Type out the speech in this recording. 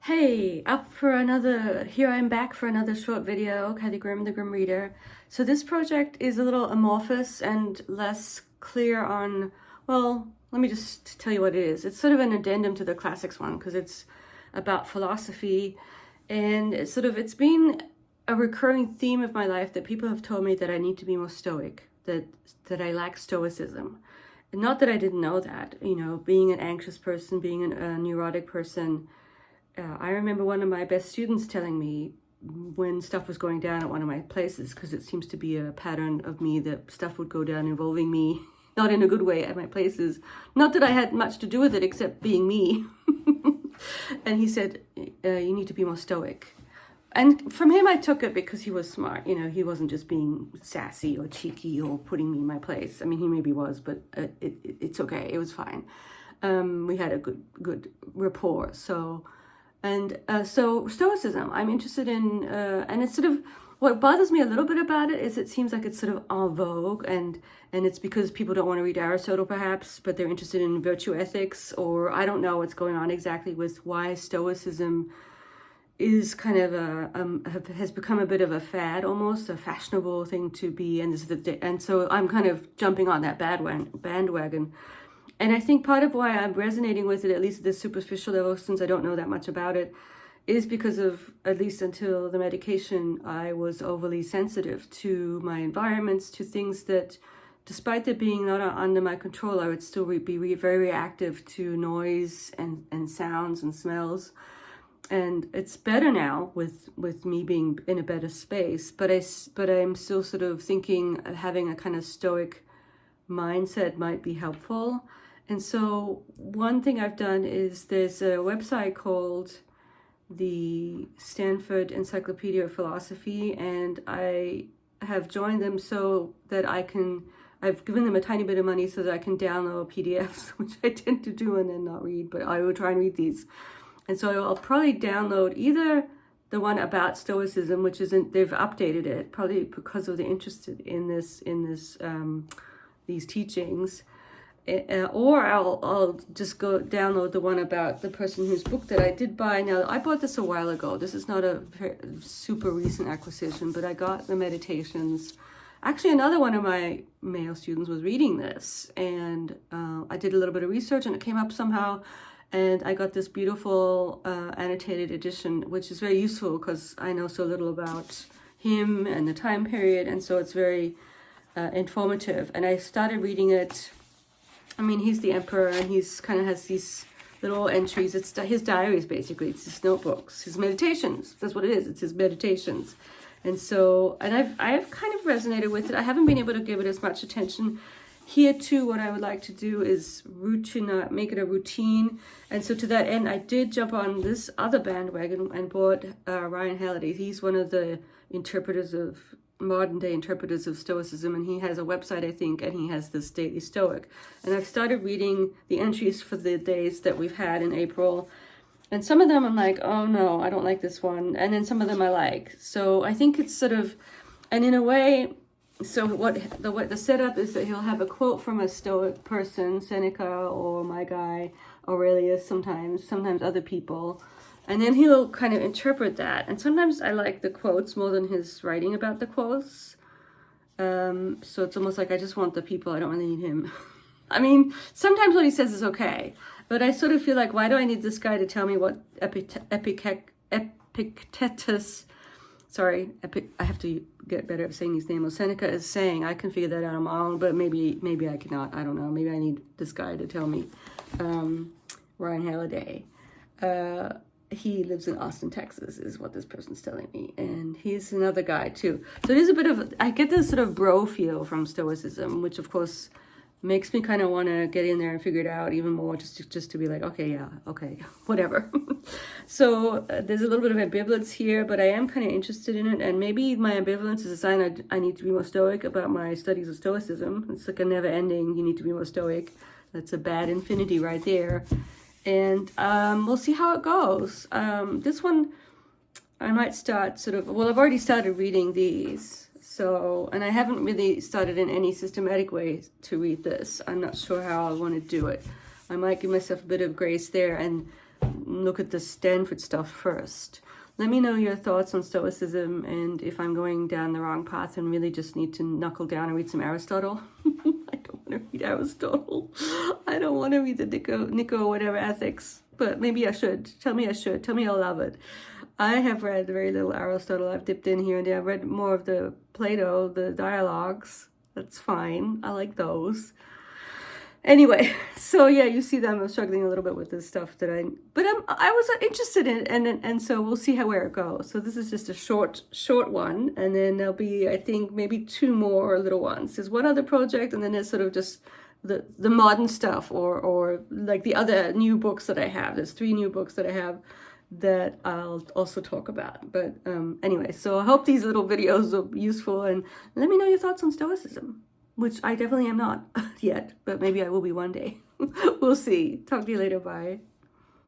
Hey, here I'm back for another short video, Kathy Grimm, the Grim Reader. So this project is a little amorphous and less clear on, well, let me just tell you what it is. It's sort of an addendum to the classics one because it's about philosophy, and it's been a recurring theme of my life that people have told me that I need to be more stoic, that I lack stoicism. Not that I didn't know that, being an anxious person, being a neurotic person. I remember one of my best students telling me when stuff was going down at one of my places, because it seems to be a pattern of me that stuff would go down involving me, not in a good way at my places. Not that I had much to do with it except being me. And he said, you need to be more stoic. And from him, I took it because he was smart. He wasn't just being sassy or cheeky or putting me in my place. I mean, he maybe was, but it's okay. It was fine. We had a good rapport. So stoicism, I'm interested in, and it's sort of, what bothers me a little bit about it is it seems like it's sort of en vogue, and it's because people don't want to read Aristotle perhaps, but they're interested in virtue ethics, or I don't know what's going on exactly with why stoicism is kind of has become a bit of a fad, almost a fashionable thing to be, and so I'm kind of jumping on that bandwagon. And I think part of why I'm resonating with it, at least at the superficial level, since I don't know that much about it, is because of, at least until the medication, I was overly sensitive to my environments, to things that, despite them being not under my control, I would still be very reactive to noise and sounds and smells. And it's better now with me being in a better space, but I'm still sort of thinking having a kind of stoic mindset might be helpful. And so one thing I've done is there's a website called the Stanford Encyclopedia of Philosophy, and I have joined them so that I've given them a tiny bit of money so that I can download PDFs, which I tend to do and then not read, but I will try and read these. And so I'll probably download either the one about Stoicism, which isn't, they've updated it, probably because of the interest in these teachings, or I'll just go download the one about the person whose book that I did buy. Now, I bought this a while ago. This is not a super recent acquisition, but I got the Meditations. Actually, another one of my male students was reading this, and I did a little bit of research, and it came up somehow, and I got this beautiful annotated edition, which is very useful because I know so little about him and the time period, and so it's very informative. And I started reading it. I mean, he's the emperor, and he's kind of has these little entries. It's his diaries, basically. It's his notebooks, his meditations. That's what it is. It's his meditations. And so, and I've kind of resonated with it. I haven't been able to give it as much attention. Here too, what I would like to do is make it a routine. And so to that end, I did jump on this other bandwagon and bought Ryan Holiday. He's one of the modern day interpreters of Stoicism, and he has a website, I think, and he has this Daily Stoic. And I've started reading the entries for the days that we've had in April. And some of them I'm like, oh no, I don't like this one. And then some of them I like. So I think it's sort of, and in a way, so what the setup is that he'll have a quote from a Stoic person, Seneca or my guy, Aurelius, sometimes other people. And then he'll kind of interpret that. And sometimes I like the quotes more than his writing about the quotes. So it's almost like I just want the people. I don't really need him. I mean, sometimes what he says is okay. But I sort of feel like, why do I need this guy to tell me what Epictetus... Sorry, I have to get better at saying these names. Seneca is saying. I can figure that out on my own, but maybe I cannot. I don't know. Maybe I need this guy to tell me. Ryan Halliday. He lives in Austin, Texas, is what this person's telling me. And he's another guy, too. So there's a bit of... I get this sort of bro feel from Stoicism, which, of course, makes me kind of want to get in there and figure it out even more, just to be like, okay, yeah, okay, whatever. So there's a little bit of ambivalence here, but I am kind of interested in it. And maybe my ambivalence is a sign I need to be more stoic about my studies of Stoicism. It's like a never ending, you need to be more stoic. That's a bad infinity right there. And we'll see how it goes. This one, I might start I've already started reading these. So, and I haven't really started in any systematic way to read this. I'm not sure how I want to do it. I might give myself a bit of grace there. And look at the Stanford stuff first. Let me know your thoughts on Stoicism, and if I'm going down the wrong path and really just need to knuckle down and read some Aristotle. I don't want to read Aristotle. I don't want to read the Nico whatever ethics, but maybe I should. Tell me I should. Tell me I'll love it. I have read very little Aristotle. I've dipped in here and there. I've read more of the Plato, the dialogues. That's fine. I like those. Anyway, so yeah, you see that I'm struggling a little bit with this stuff but I was interested in it, and so we'll see where it goes. So this is just a short one, and then there'll be, I think, maybe 2 more little ones. There's one other project, and then there's sort of just the modern stuff, or like the other new books that I have. There's 3 new books that I have that I'll also talk about. But anyway, so I hope these little videos are useful, and let me know your thoughts on Stoicism, which I definitely am not yet, but maybe I will be one day. We'll see. Talk to you later. Bye.